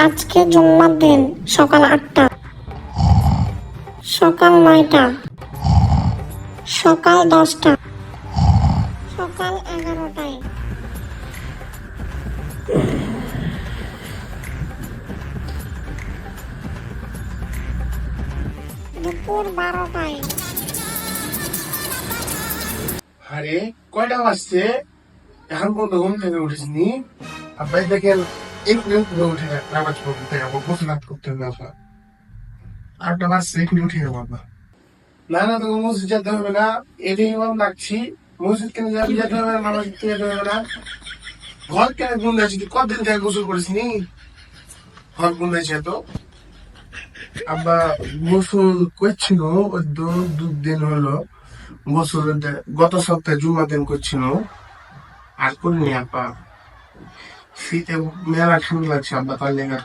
আজকে জুম্মার দিন। সকাল 8টা, সকাল 9টা, সকাল 10টা, সকাল 11টায়, দুপুর 12টায়। আরে কয়টা বাজছে? এখন পর্যন্ত ঘুম থেকে উঠিসনি? আব্বাই দেখেন এক্ষুনি উঠে নামাজ পড়তে যাবো, গোসল করতে হবে আপনার। 8টা বাজছে, এক্ষুনি উঠে যাবো আব্বা। না না, তোকে মসজিদ যেতে হবে না, এটাই ইমাম ডাকছি। মসজিদ কেন যেতে হবে না, নামাজ পড়তে যেতে হবে না। ঘর কেন গুন্দাইছি? তুই কতদিন থেকে গোসল করিসনি? ঘর গুন্দাইছে তো আব্বা। গোসল করছিল ওই 2 দিন হলো। গোসল গত সপ্তাহে জুমা দিন করছিল, আর করিনি আব্বা। শীতে মেলা ঠান্ডা লাগছে আব্বা, তার লেগে